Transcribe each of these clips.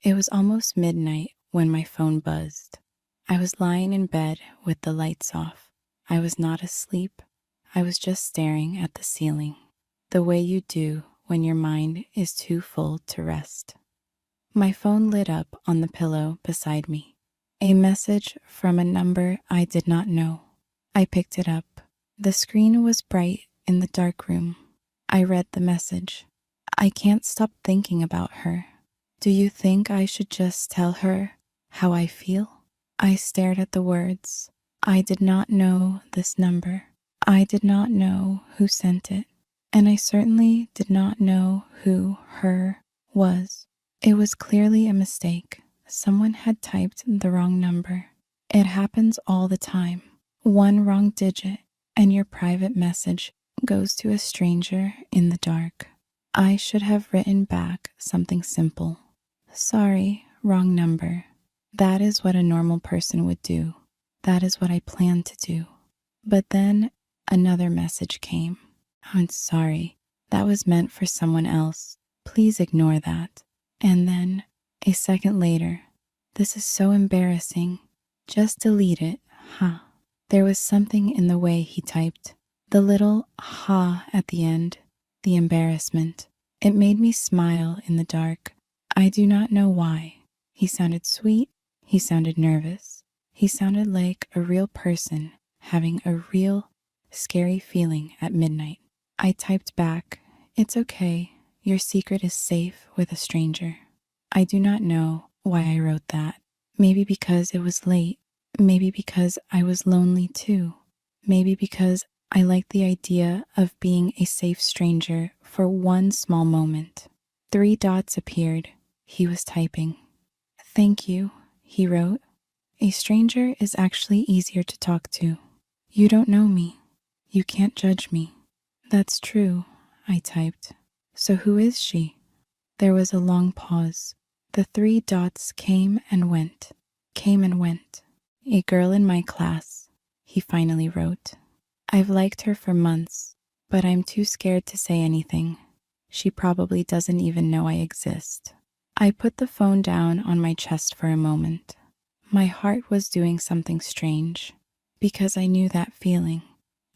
It was almost midnight when my phone buzzed. I was lying in bed with the lights off. I was not asleep. I was just staring at the ceiling, the way you do when your mind is too full to rest. My phone lit up on the pillow beside me. A message from a number I did not know. I picked it up. The screen was bright in the dark room. I read the message. I can't stop thinking about her. Do you think I should just tell her how I feel? I stared at the words. I did not know this number. I did not know who sent it. And I certainly did not know who her was. It was clearly a mistake. Someone had typed the wrong number. It happens all the time. One wrong digit, and your private message goes to a stranger in the dark. I should have written back something simple. Sorry, wrong number. That is what a normal person would do. That is what I planned to do. But then another message came. I'm sorry. That was meant for someone else. Please ignore that. And then, a second later, this is so embarrassing. Just delete it, huh? There was something in the way he typed. The little ha at the end, the embarrassment. It made me smile in the dark. I do not know why. He sounded sweet. He sounded nervous. He sounded like a real person having a real, scary feeling at midnight. I typed back, "It's okay. Your secret is safe with a stranger." I do not know why I wrote that. Maybe because it was late. Maybe because I was lonely too. Maybe because I liked the idea of being a safe stranger for one small moment. 3 dots appeared. He was typing. "Thank you," he wrote. "A stranger is actually easier to talk to. You don't know me. You can't judge me." "That's true," I typed. "So who is she?" There was a long pause. The 3 dots came and went. Came and went. "A girl in my class," he finally wrote. "I've liked her for months, but I'm too scared to say anything. She probably doesn't even know I exist." I put the phone down on my chest for a moment. My heart was doing something strange, because I knew that feeling.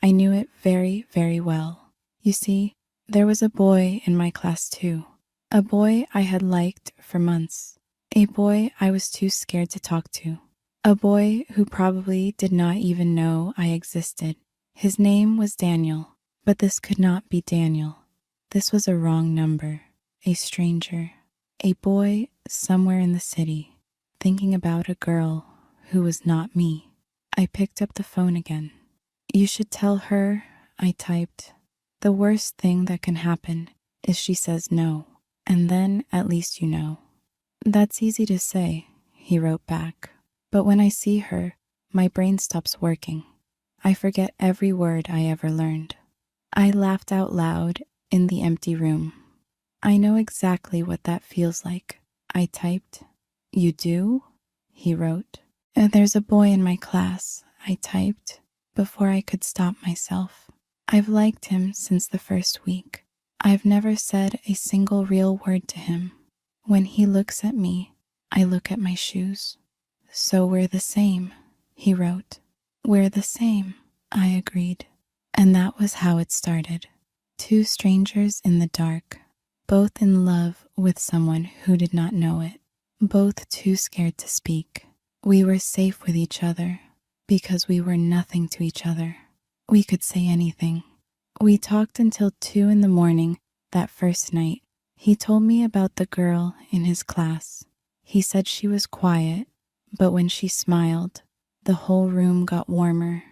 I knew it very, very well. You see, there was a boy in my class too. A boy I had liked for months. A boy I was too scared to talk to. A boy who probably did not even know I existed. His name was Daniel, but this could not be Daniel. This was a wrong number. A stranger. A boy somewhere in the city, thinking about a girl who was not me. I picked up the phone again. "You should tell her," I typed. "The worst thing that can happen is she says no, and then at least you know." "That's easy to say," he wrote back. "But when I see her, my brain stops working. I forget every word I ever learned." I laughed out loud in the empty room. "I know exactly what that feels like," I typed. "You do?" he wrote. "There's a boy in my class," I typed, before I could stop myself. "I've liked him since the first week. I've never said a single real word to him. When he looks at me, I look at my shoes." "So we're the same," he wrote. "We're the same," I agreed. And that was how it started. 2 strangers in the dark, both in love with someone who did not know it, both too scared to speak. We were safe with each other because we were nothing to each other. We could say anything. We talked until 2 in the morning that first night. He told me about the girl in his class. He said she was quiet, but when she smiled, the whole room got warmer.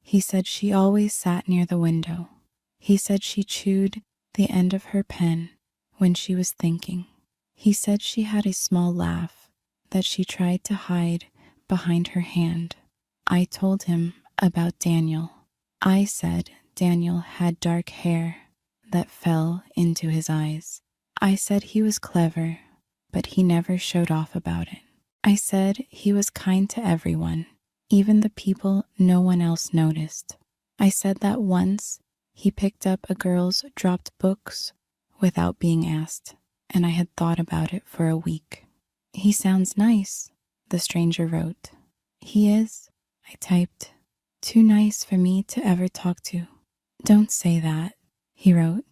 He said she always sat near the window. He said she chewed the end of her pen when she was thinking. He said she had a small laugh that she tried to hide behind her hand. I told him about Daniel. I said Daniel had dark hair that fell into his eyes. I said he was clever, but he never showed off about it. I said he was kind to everyone, even the people no one else noticed. I said that once he picked up a girl's dropped books without being asked, and I had thought about it for a week. He sounds nice, the stranger wrote. He is, I typed. Too nice for me to ever talk to. Don't say that, he wrote.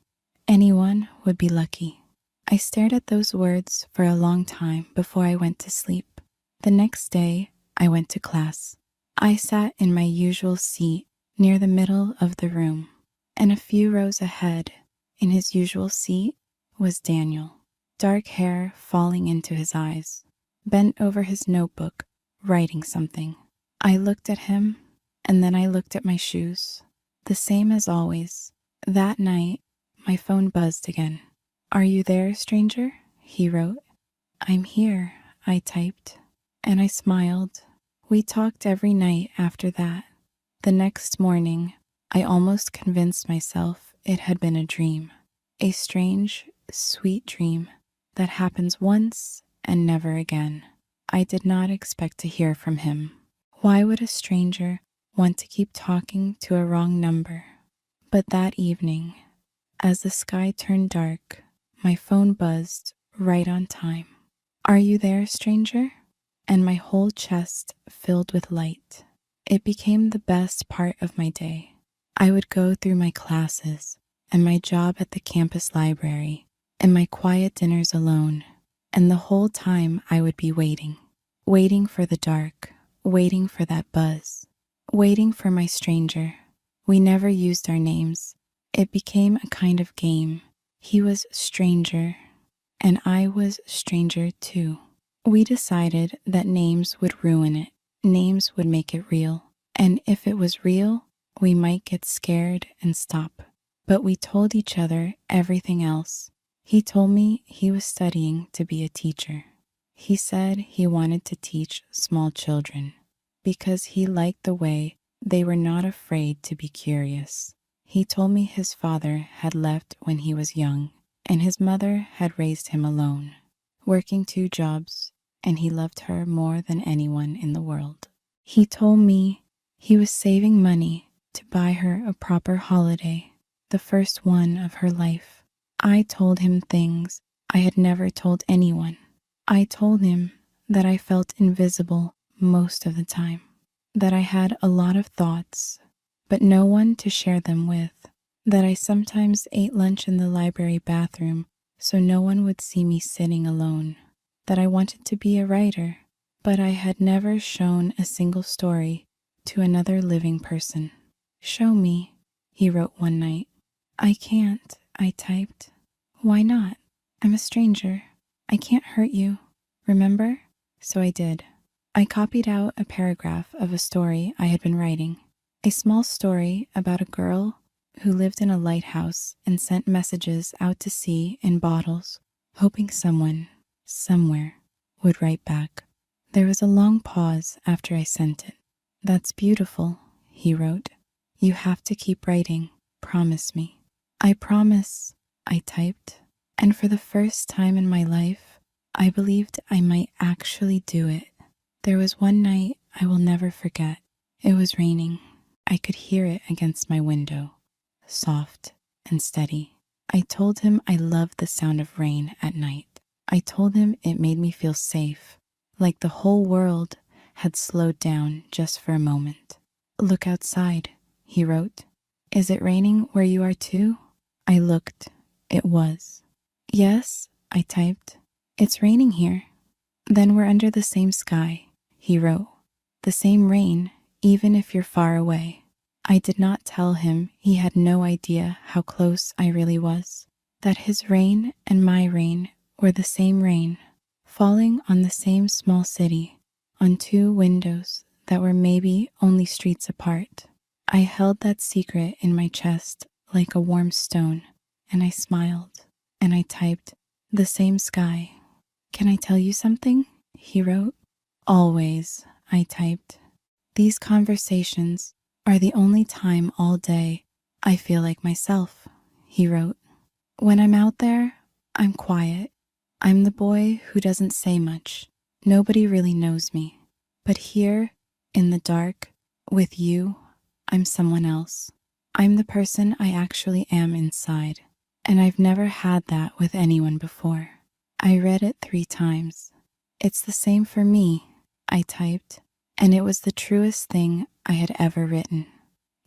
Anyone would be lucky. I stared at those words for a long time before I went to sleep. The next day, I went to class. I sat in my usual seat near the middle of the room, and a few rows ahead, in his usual seat, was Daniel, dark hair falling into his eyes, bent over his notebook, writing something. I looked at him, and then I looked at my shoes. The same as always. That night, my phone buzzed again. Are you there, stranger? He wrote. I'm here, I typed, and I smiled. We talked every night after that. The next morning, I almost convinced myself it had been a dream. A strange, sweet dream that happens once and never again. I did not expect to hear from him. Why would a stranger want to keep talking to a wrong number? But that evening, as the sky turned dark, my phone buzzed right on time. Are you there, stranger? And my whole chest filled with light. It became the best part of my day. I would go through my classes and my job at the campus library and my quiet dinners alone, and the whole time I would be waiting for the dark, waiting for that buzz, waiting for my stranger. We never used our names. It became a kind of game. He was stranger, and I was stranger too. We decided that names would ruin it. Names would make it real. And if it was real, we might get scared and stop. But we told each other everything else. He told me he was studying to be a teacher. He said he wanted to teach small children because he liked the way they were not afraid to be curious. He told me his father had left when he was young, and his mother had raised him alone, working 2 jobs, and he loved her more than anyone in the world. He told me he was saving money to buy her a proper holiday, the first one of her life. I told him things I had never told anyone. I told him that I felt invisible most of the time, that I had a lot of thoughts, but no one to share them with, that I sometimes ate lunch in the library bathroom so no one would see me sitting alone, that I wanted to be a writer, but I had never shown a single story to another living person. Show me, he wrote one night. I can't, I typed. Why not? I'm a stranger. I can't hurt you. Remember? So I did. I copied out a paragraph of a story I had been writing, a small story about a girl who lived in a lighthouse and sent messages out to sea in bottles, hoping someone, somewhere, would write back. There was a long pause after I sent it. That's beautiful, he wrote. You have to keep writing. Promise me. I promise, I typed. And for the first time in my life, I believed I might actually do it. There was one night I will never forget. It was raining. I could hear it against my window, soft and steady. I told him I loved the sound of rain at night. I told him it made me feel safe, like the whole world had slowed down just for a moment. Look outside, he wrote. Is it raining where you are too? I looked. It was. Yes, I typed. It's raining here. Then we're under the same sky, he wrote. The same rain, even if you're far away. I did not tell him he had no idea how close I really was, that his rain and my rain were the same rain, falling on the same small city, on 2 windows that were maybe only streets apart. I held that secret in my chest like a warm stone, and I smiled, and I typed, the same sky. Can I tell you something? He wrote. Always, I typed. These conversations are the only time all day I feel like myself, he wrote. When I'm out there, I'm quiet. I'm the boy who doesn't say much. Nobody really knows me. But here, in the dark, with you, I'm someone else. I'm the person I actually am inside, and I've never had that with anyone before. I read it 3 times. It's the same for me, I typed, and it was the truest thing I had ever written.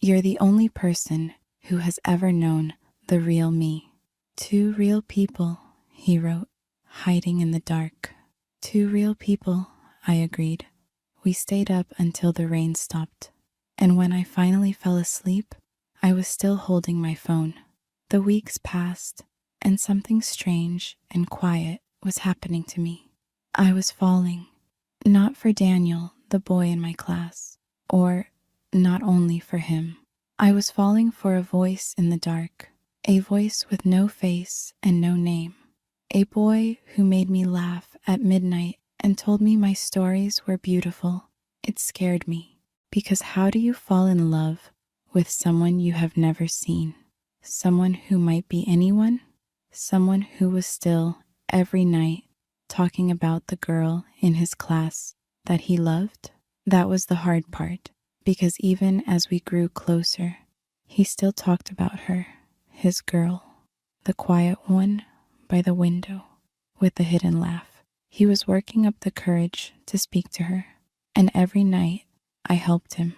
You're the only person who has ever known the real me. Two real people, he wrote, hiding in the dark. Two real people, I agreed. We stayed up until the rain stopped, and when I finally fell asleep, I was still holding my phone. The weeks passed, and something strange and quiet was happening to me. I was falling, not for Daniel, the boy in my class, or not only for him. I was falling for a voice in the dark, a voice with no face and no name, a boy who made me laugh at midnight and told me my stories were beautiful. It scared me, because how do you fall in love with someone you have never seen? Someone who might be anyone? Someone who was still, every night, talking about the girl in his class that he loved? That was the hard part, because even as we grew closer, he still talked about her, his girl, the quiet one by the window, with the hidden laugh. He was working up the courage to speak to her, and every night I helped him.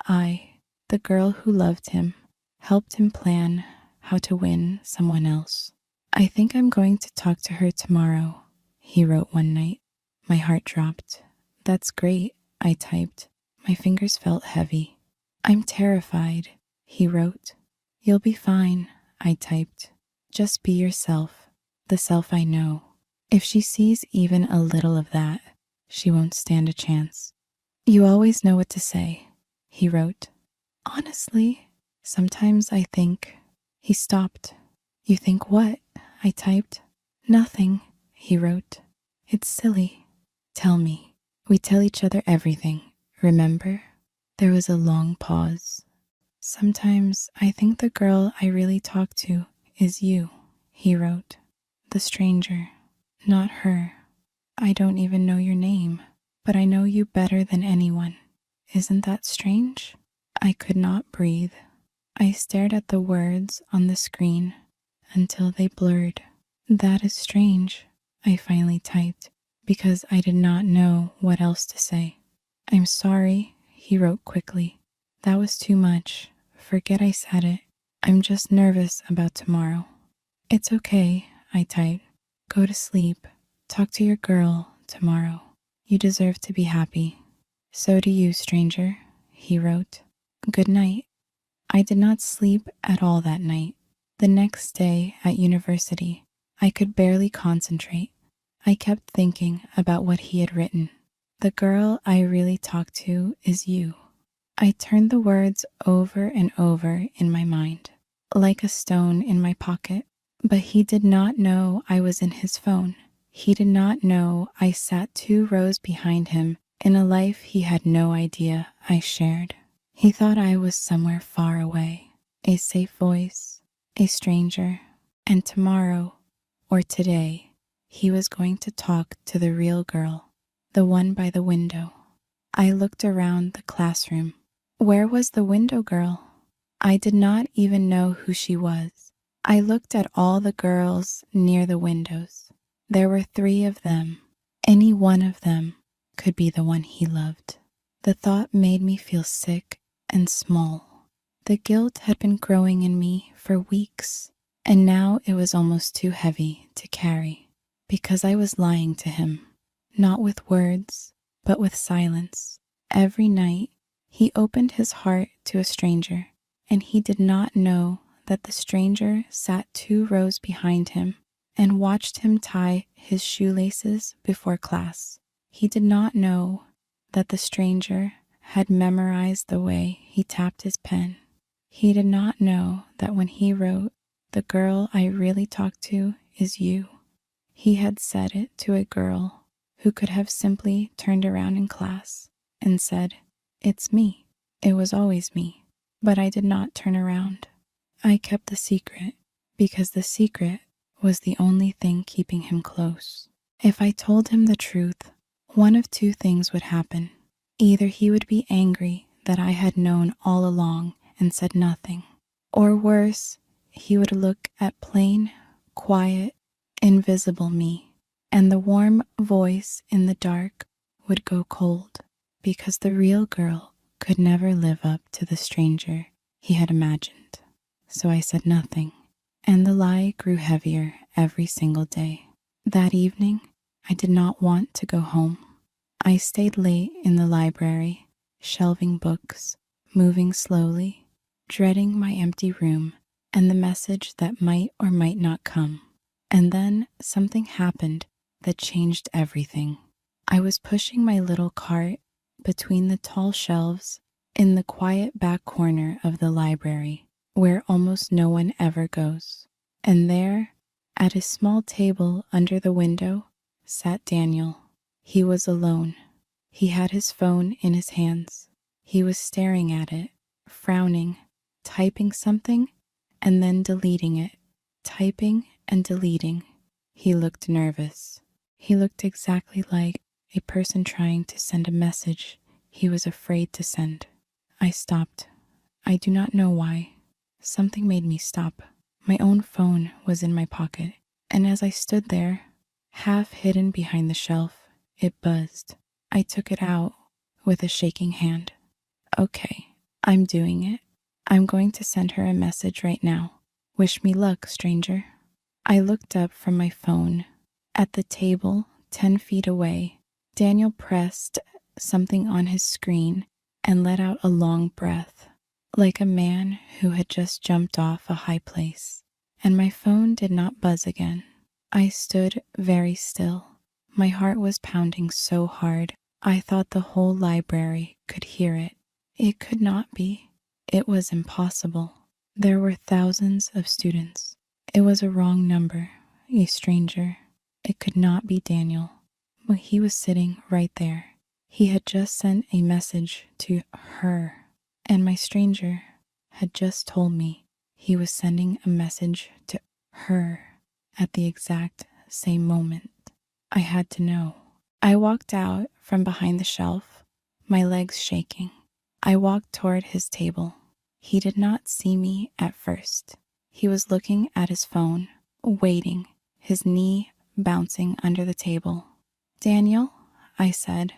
I, the girl who loved him, helped him plan how to win someone else. I think I'm going to talk to her tomorrow, he wrote one night. My heart dropped. That's great, I typed. My fingers felt heavy. I'm terrified, he wrote. You'll be fine, I typed. Just be yourself, the self I know. If she sees even a little of that, she won't stand a chance. You always know what to say, he wrote. Honestly, sometimes I think. He stopped. You think what? I typed. Nothing, he wrote. It's silly. Tell me. We tell each other everything, remember? There was a long pause. Sometimes I think the girl I really talk to is you, he wrote. The stranger, not her. I don't even know your name, but I know you better than anyone. Isn't that strange? I could not breathe. I stared at the words on the screen until they blurred. That is strange, I finally typed, because I did not know what else to say. I'm sorry, he wrote quickly. That was too much. Forget I said it. I'm just nervous about tomorrow. It's okay, I typed. Go to sleep. Talk to your girl tomorrow. You deserve to be happy. So do you, stranger, he wrote. Good night. I did not sleep at all that night. The next day at university, I could barely concentrate. I kept thinking about what he had written. The girl I really talk to is you. I turned the words over and over in my mind, like a stone in my pocket. But he did not know I was in his phone. He did not know I sat 2 rows behind him in a life he had no idea I shared. He thought I was somewhere far away, a safe voice, a stranger, and tomorrow, or today, he was going to talk to the real girl, the one by the window. I looked around the classroom. Where was the window girl? I did not even know who she was. I looked at all the girls near the windows. There were 3 of them. Any one of them could be the one he loved. The thought made me feel sick and small. The guilt had been growing in me for weeks, and now it was almost too heavy to carry, because I was lying to him, not with words, but with silence. Every night, he opened his heart to a stranger, and he did not know that the stranger sat 2 rows behind him and watched him tie his shoelaces before class. He did not know that the stranger had memorized the way he tapped his pen. He did not know that when he wrote, "The girl I really talk to is you," he had said it to a girl who could have simply turned around in class and said, "It's me. It was always me." But I did not turn around. I kept the secret because the secret was the only thing keeping him close. If I told him the truth, one of 2 things would happen. Either he would be angry that I had known all along and said nothing, or worse, he would look at plain, quiet, invisible me and the warm voice in the dark would go cold because the real girl could never live up to the stranger he had imagined. So I said nothing, and the lie grew heavier every single day. That evening, I did not want to go home. I stayed late in the library, shelving books, moving slowly, dreading my empty room and the message that might or might not come. And then something happened that changed everything. I was pushing my little cart between the tall shelves in the quiet back corner of the library, where almost no one ever goes. And there, at a small table under the window, sat Daniel. He was alone. He had his phone in his hands. He was staring at it, frowning, typing something, and then deleting it, typing and deleting. He looked nervous. He looked exactly like a person trying to send a message he was afraid to send. I stopped. I do not know why. Something made me stop. My own phone was in my pocket, and as I stood there, half hidden behind the shelf, it buzzed. I took it out with a shaking hand. Okay, I'm doing it. I'm going to send her a message right now. Wish me luck, stranger. I looked up from my phone. At the table, 10 feet away, Daniel pressed something on his screen and let out a long breath, like a man who had just jumped off a high place. And my phone did not buzz again. I stood very still. My heart was pounding so hard, I thought the whole library could hear it. It could not be. It was impossible. There were thousands of students. It was a wrong number, a stranger. It could not be Daniel, but he was sitting right there. He had just sent a message to her, and my stranger had just told me he was sending a message to her at the exact same moment. I had to know. I walked out from behind the shelf, my legs shaking. I walked toward his table. He did not see me at first. He was looking at his phone, waiting, his knee bouncing under the table. Daniel, I said.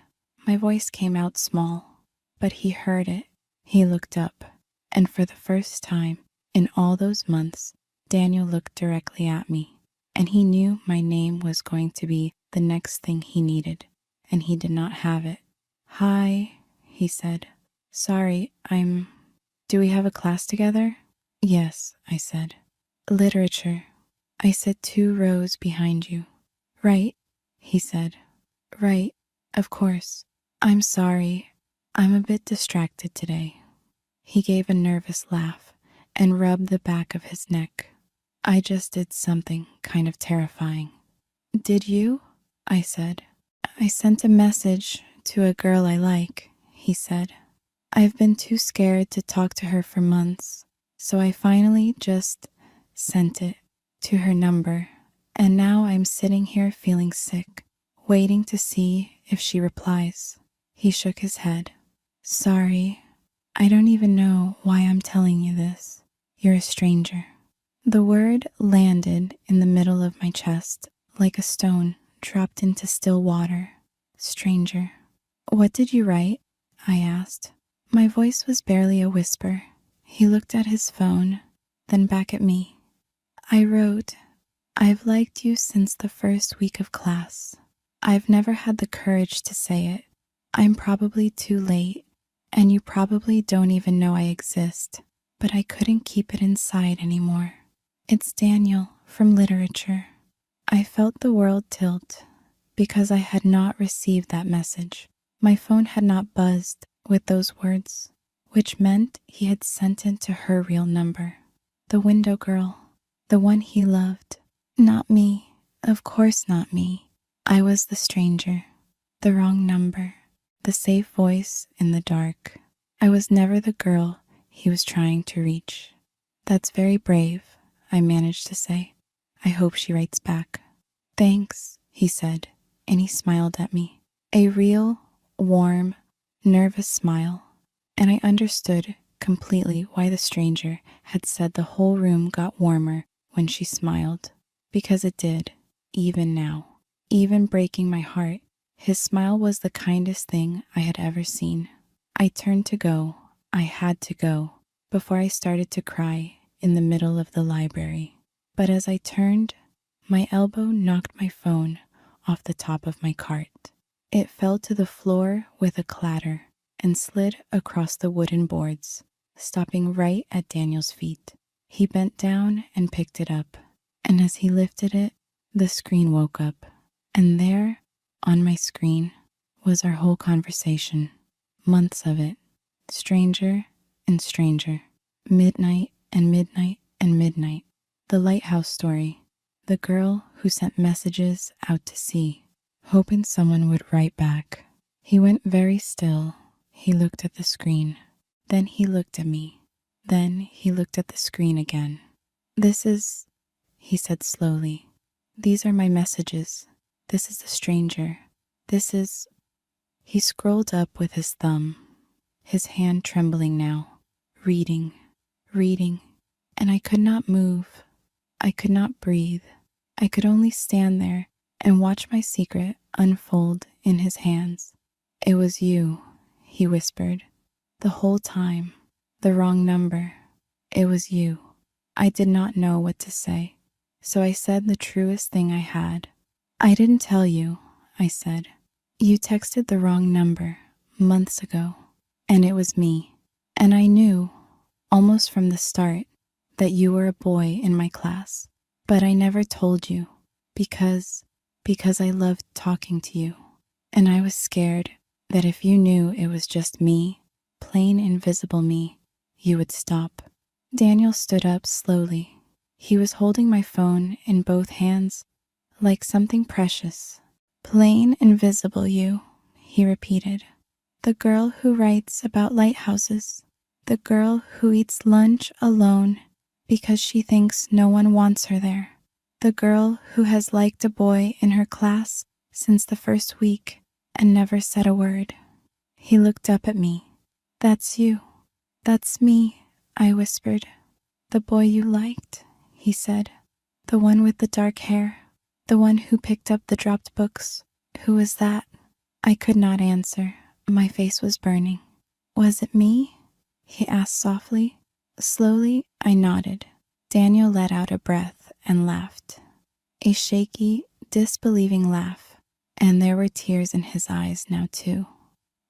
My voice came out small, but he heard it. He looked up, and for the first time in all those months, Daniel looked directly at me, and he knew my name was going to be the next thing he needed, and he did not have it. Hi, he said. Sorry, Do we have a class together? Yes, I said. Literature. I said 2 rows behind you. Right, he said. Right, of course. I'm sorry. I'm a bit distracted today. He gave a nervous laugh and rubbed the back of his neck. I just did something kind of terrifying. Did you? I said. I sent a message to a girl I like, he said. I've been too scared to talk to her for months, so I finally just sent it to her number, and now I'm sitting here feeling sick, waiting to see if she replies. He shook his head. Sorry, I don't even know why I'm telling you this. You're a stranger. The word landed in the middle of my chest like a stone dropped into still water. Stranger. What did you write? I asked. My voice was barely a whisper. He looked at his phone, then back at me. I wrote, I've liked you since the first week of class. I've never had the courage to say it. I'm probably too late, and you probably don't even know I exist, but I couldn't keep it inside anymore. It's Daniel from literature. I felt the world tilt because I had not received that message. My phone had not buzzed with those words, which meant he had sent it to her real number. The window girl, the one he loved. Not me, of course not me. I was the stranger, the wrong number, the safe voice in the dark. I was never the girl he was trying to reach. That's very brave, I managed to say. I hope she writes back. Thanks, he said, and he smiled at me. A real, warm, nervous smile, and I understood completely why the stranger had said the whole room got warmer when she smiled, because it did, even now. even breaking my heart. His smile was the kindest thing I had ever seen. I turned to go. I had to go before I started to cry in the middle of the library. But as I turned, my elbow knocked my phone off the top of my cart. It fell to the floor with a clatter and slid across the wooden boards, stopping right at Daniel's feet. He bent down and picked it up, and as he lifted it, the screen woke up. And there, on my screen, was our whole conversation. Months of it. Stranger and stranger. Midnight and midnight and midnight. The lighthouse story. The girl who sent messages out to sea, hoping someone would write back. He went very still. He looked at the screen. Then he looked at me. Then he looked at the screen again. This is, he said slowly. These are my messages. This is the stranger. This is... He scrolled up with his thumb, his hand trembling now, reading, and I could not move. I could not breathe. I could only stand there and watch my secret unfold in his hands. It was you, he whispered, the whole time. The wrong number. It was you. I did not know what to say, so I said the truest thing I had. I didn't tell you, I said. You texted the wrong number months ago, and it was me. And I knew, almost from the start, that you were a boy in my class. But I never told you, because I loved talking to you. And I was scared that if you knew it was just me, plain invisible me, you would stop. Daniel stood up slowly. He was holding my phone in both hands, like something precious. Plain invisible you, he repeated. The girl who writes about lighthouses. The girl who eats lunch alone because she thinks no one wants her there. The girl who has liked a boy in her class since the first week and never said a word. He looked up at me. That's you. That's me, I whispered. The boy you liked, he said. The one with the dark hair. The one who picked up the dropped books. Who was that? I could not answer. My face was burning. Was it me? He asked softly. Slowly, I nodded. Daniel let out a breath and laughed. A shaky, disbelieving laugh. And there were tears in his eyes now too.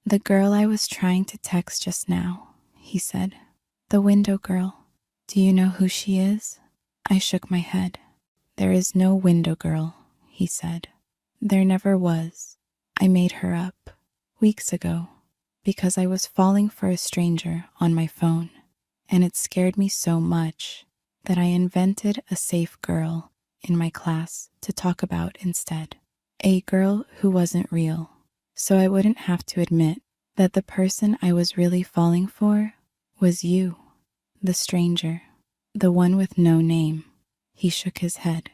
The girl I was trying to text just now, he said. The window girl. Do you know who she is? I shook my head. There is no window girl, he said. There never was. I made her up weeks ago because I was falling for a stranger on my phone, and it scared me so much that I invented a safe girl in my class to talk about instead. A girl who wasn't real, so I wouldn't have to admit that the person I was really falling for was you, the stranger, the one with no name. He shook his head.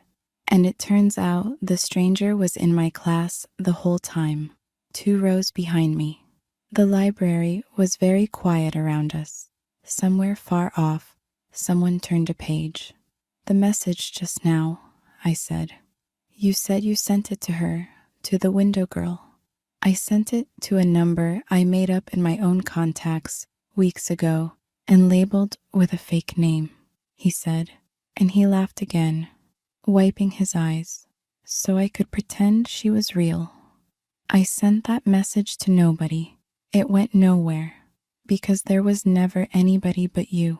And it turns out the stranger was in my class the whole time, 2 rows behind me. The library was very quiet around us. Somewhere far off, someone turned a page. The message just now, I said. You said you sent it to her, to the window girl. I sent it to a number I made up in my own contacts weeks ago and labeled with a fake name, he said, and he laughed again, wiping his eyes, so I could pretend she was real. I sent that message to nobody. It went nowhere, because there was never anybody but you.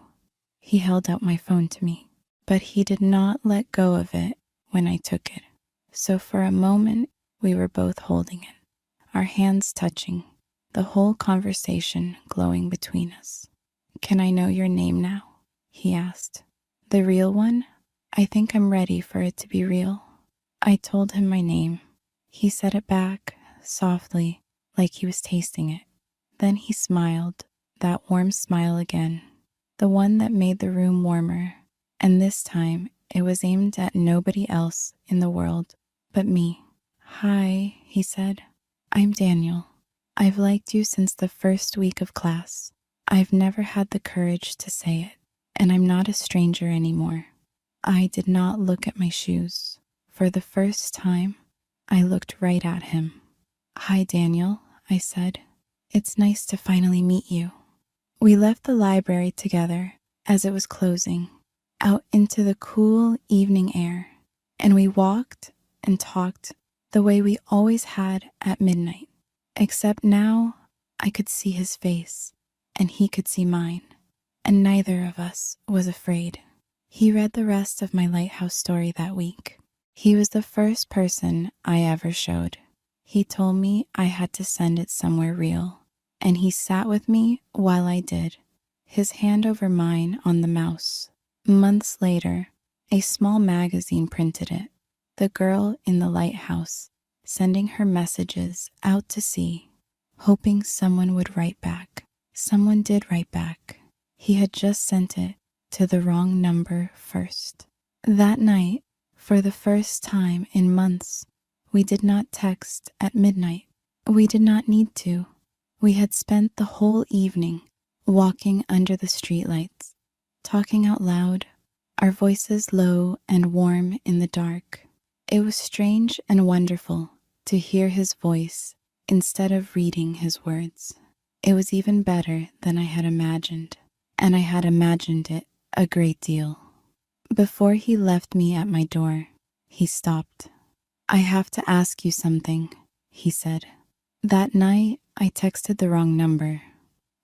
He held out my phone to me, but he did not let go of it when I took it. So for a moment, we were both holding it, our hands touching, the whole conversation glowing between us. Can I know your name now? He asked. The real one? I think I'm ready for it to be real. I told him my name. He said it back, softly, like he was tasting it. Then he smiled, that warm smile again, the one that made the room warmer, and this time it was aimed at nobody else in the world but me. Hi, he said. I'm Daniel. I've liked you since the first week of class. I've never had the courage to say it, and I'm not a stranger anymore. I did not look at my shoes. For the first time, I looked right at him. "Hi, Daniel," I said. "It's nice to finally meet you." We left the library together as it was closing, out into the cool evening air, and we walked and talked the way we always had at midnight, except now I could see his face and he could see mine, and neither of us was afraid. He read the rest of my lighthouse story that week. He was the first person I ever showed. He told me I had to send it somewhere real, and he sat with me while I did, his hand over mine on the mouse. Months later, a small magazine printed it, the girl in the lighthouse sending her messages out to sea, hoping someone would write back. Someone did write back. He had just sent it to the wrong number first. That night, for the first time in months, we did not text at midnight. We did not need to. We had spent the whole evening walking under the streetlights, talking out loud, our voices low and warm in the dark. It was strange and wonderful to hear his voice instead of reading his words. It was even better than I had imagined, and I had imagined it a great deal. Before he left me at my door, he stopped. "I have to ask you something," he said. "That night, I texted the wrong number.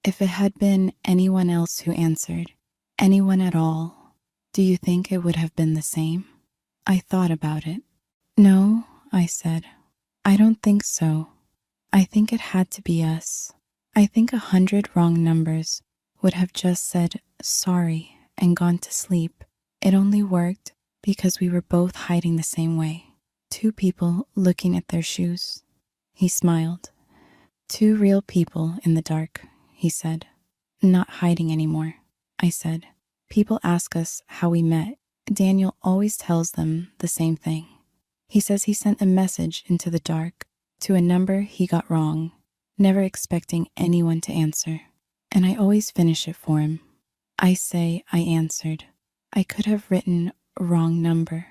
If it had been anyone else who answered, anyone at all, do you think it would have been the same?" I thought about it. "No," I said. "I don't think so. I think it had to be us. I think 100 wrong numbers would have just said sorry and gone to sleep. It only worked because we were both hiding the same way. Two people looking at their shoes." He smiled. "Two real people in the dark," he said. "Not hiding anymore," I said. "People ask us how we met. Daniel always tells them the same thing. He says he sent a message into the dark to a number he got wrong, never expecting anyone to answer. And I always finish it for him. I say I answered. I could have written wrong number.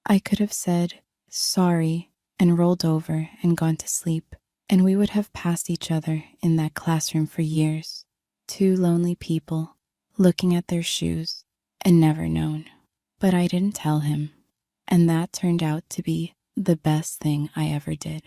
I could have said sorry and rolled over and gone to sleep, and we would have passed each other in that classroom for years. Two lonely people looking at their shoes and never known. But I didn't tell him, and that turned out to be the best thing I ever did."